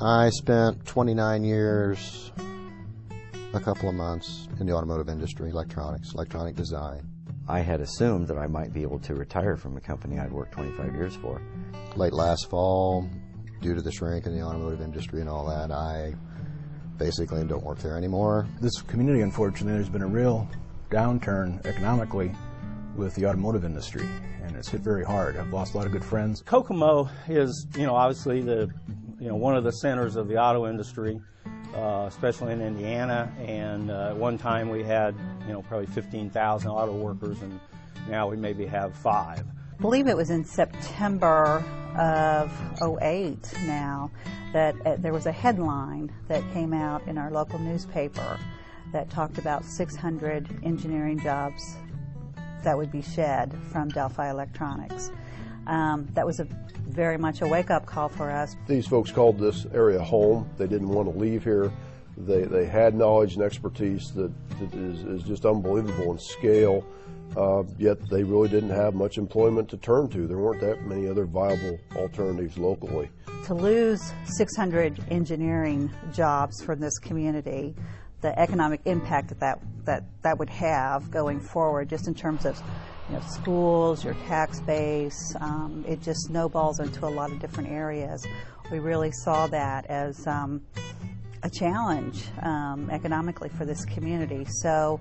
I spent 29 years, a couple of months in the automotive industry, electronic design. I had assumed that I might be able to retire from a company I'd worked 25 years for. Late last fall, due to the shrink in the automotive industry and all that, I basically don't work there anymore. This community, unfortunately, there's been a real downturn economically with the automotive industry, and it's hit very hard. I've lost a lot of good friends. Kokomo is, obviously one of the centers of the auto industry, especially in Indiana. And at one time we had, probably 15,000 auto workers, and now we maybe have 5. I believe it was in September of '08 now that there was a headline that came out in our local newspaper that talked about 600 engineering jobs that would be shed from Delphi Electronics. That was very much a wake-up call for us. These folks called this area home. They didn't want to leave here. They had knowledge and expertise that is just unbelievable in scale, yet they really didn't have much employment to turn to. There weren't that many other viable alternatives locally. To lose 600 engineering jobs from this community, the economic impact that would have going forward, just in terms of schools, your tax base, it just snowballs into a lot of different areas. We really saw that as a challenge economically for this community. So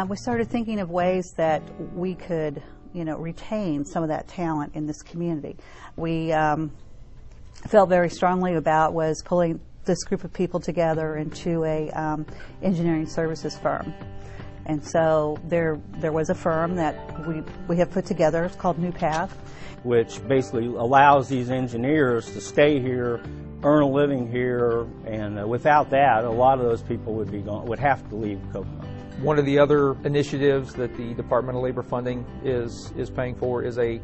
we started thinking of ways that we could retain some of that talent in this community. We felt very strongly about was pulling this group of people together into a engineering services firm. And so there was a firm that we have put together. It's called New Path, which basically allows these engineers to stay here, earn a living here, and without that, a lot of those people would have to leave Kokomo. One of the other initiatives that the Department of Labor Funding is paying for is a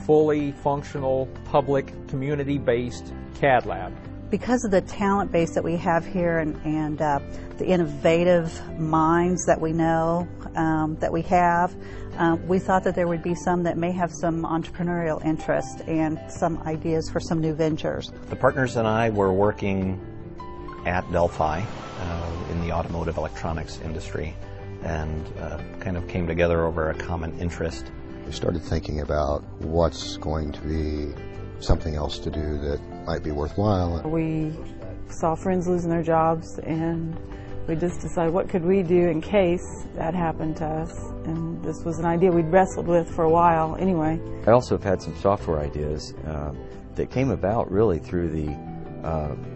fully functional, public, community-based CAD lab. Because of the talent base that we have here and the innovative minds that we know that we have, we thought that there would be some that may have some entrepreneurial interest and some ideas for some new ventures. The partners and I were working at Delphi in the automotive electronics industry, and kind of came together over a common interest. We started thinking about what's going to be something else to do that might be worthwhile. We saw friends losing their jobs, and we just decided what could we do in case that happened to us, and this was an idea we'd wrestled with for a while anyway. I also have had some software ideas that came about really through the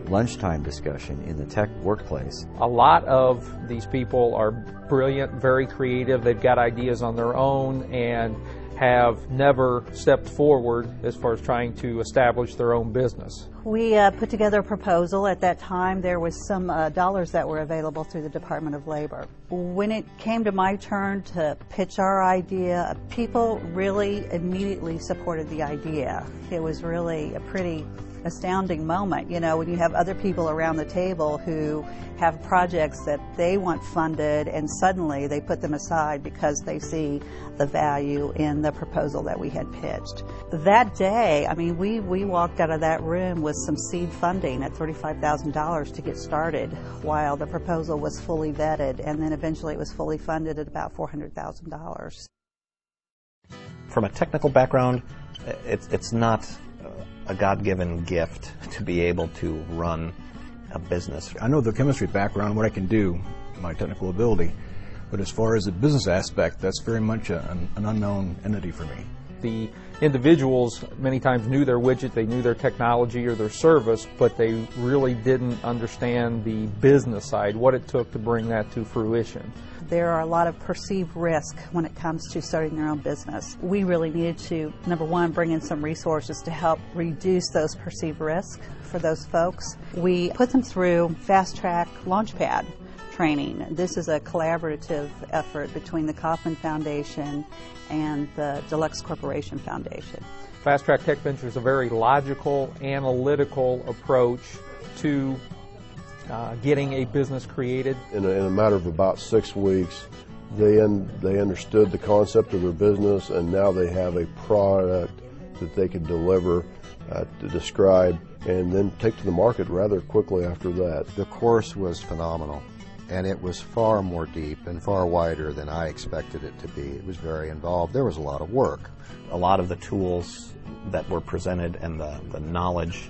lunchtime discussion in the tech workplace. A lot of these people are brilliant, very creative. They've got ideas on their own and have never stepped forward as far as trying to establish their own business. We put together a proposal. At that time, there was some dollars that were available through the Department of Labor. When it came to my turn to pitch our idea, people really immediately supported the idea. It was really a pretty astounding moment, when you have other people around the table who have projects that they want funded, and suddenly they put them aside because they see the value in the proposal that we had pitched. That day, we walked out of that room with some seed funding at $35,000 to get started, while the proposal was fully vetted, and then eventually it was fully funded at about $400,000. From a technical background, it's not a God-given gift to be able to run a business. I know the chemistry background, what I can do, my technical ability, but as far as the business aspect, that's very much an unknown entity for me. The individuals many times knew their widget, they knew their technology or their service, but they really didn't understand the business side, what it took to bring that to fruition. There are a lot of perceived risk when it comes to starting your own business. We really needed to, number one, bring in some resources to help reduce those perceived risks for those folks. We put them through fast-track Launchpad training. This is a collaborative effort between the Kauffman Foundation and the Deluxe Corporation Foundation. Fast Track Tech Venture is a very logical, analytical approach to getting a business created. In a matter of about 6 weeks, they understood the concept of their business, and now they have a product that they can deliver to describe and then take to the market rather quickly after that. The course was phenomenal, and it was far more deep and far wider than I expected it to be. It was very involved. There was a lot of work. A lot of the tools that were presented and the knowledge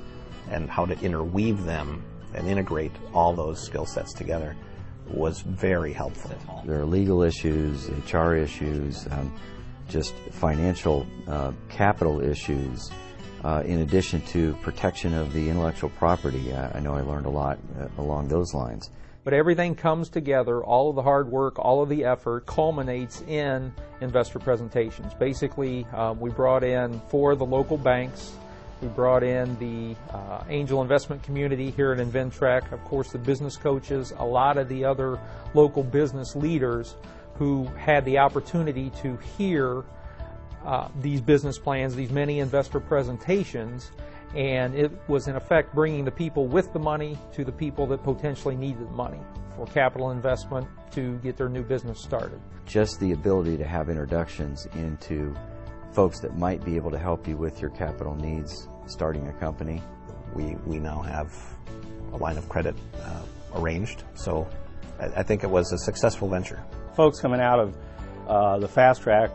and how to interweave them and integrate all those skill sets together was very helpful. There are legal issues, HR issues, just financial capital issues, in addition to protection of the intellectual property. I know I learned a lot along those lines. But everything comes together, all of the hard work, all of the effort culminates in investor presentations. Basically, we brought in 4 of the local banks. We brought in the angel investment community here at Inventrac, of course the business coaches, a lot of the other local business leaders who had the opportunity to hear these business plans, these many investor presentations, and it was in effect bringing the people with the money to the people that potentially needed the money for capital investment to get their new business started. Just the ability to have introductions into folks that might be able to help you with your capital needs starting a company. We now have a line of credit arranged, so I think it was a successful venture. Folks coming out of the Fast Track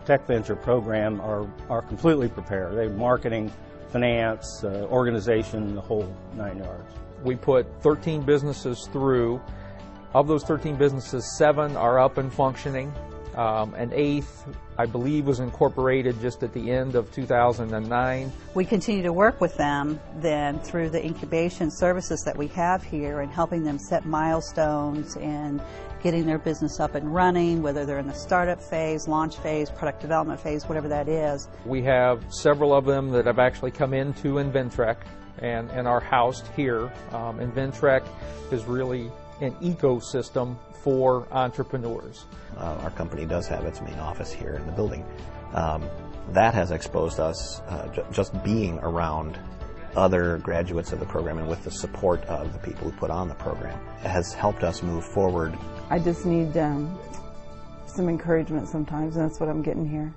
Tech Venture program are completely prepared. They're marketing, finance, organization, the whole 9 yards. We put 13 businesses through. Of those 13 businesses, 7 are up and functioning. An 8th, I believe, was incorporated just at the end of 2009. We continue to work with them then through the incubation services that we have here and helping them set milestones and getting their business up and running, whether they're in the startup phase, launch phase, product development phase, whatever that is. We have several of them that have actually come into Inventrac and are housed here. Inventrac is really an ecosystem for entrepreneurs. Our company does have its main office here in the building. That has exposed us, just being around other graduates of the program and with the support of the people who put on the program, has helped us move forward. I just need some encouragement sometimes, and that's what I'm getting here.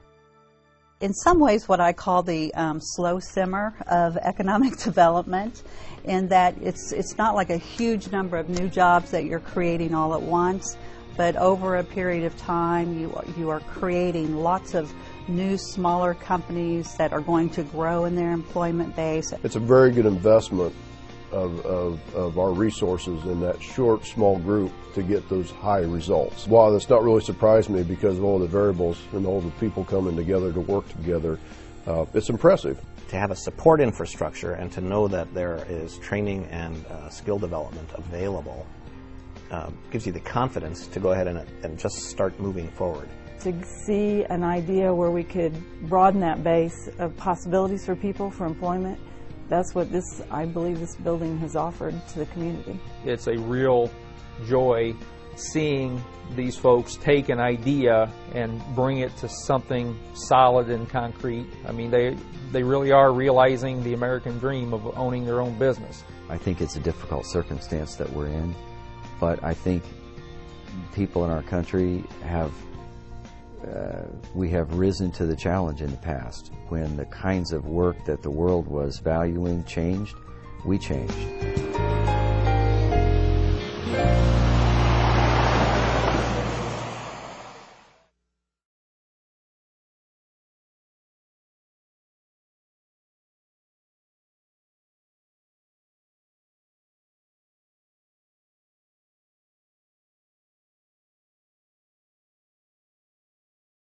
In some ways, what I call the slow simmer of economic development, in that it's not like a huge number of new jobs that you're creating all at once, but over a period of time you are creating lots of new smaller companies that are going to grow in their employment base. It's a very good investment of our resources in that short, small group to get those high results. While that's not really surprised me because of all the variables and all the people coming together to work together, it's impressive. To have a support infrastructure and to know that there is training and skill development available gives you the confidence to go ahead and just start moving forward. To see an idea where we could broaden that base of possibilities for people for employment, that's what I believe this building has offered to the community. It's a real joy seeing these folks take an idea and bring it to something solid and concrete. I mean, they really are realizing the American dream of owning their own business. I think it's a difficult circumstance that we're in, but I think people in our country we have risen to the challenge in the past. When the kinds of work that the world was valuing changed, we changed.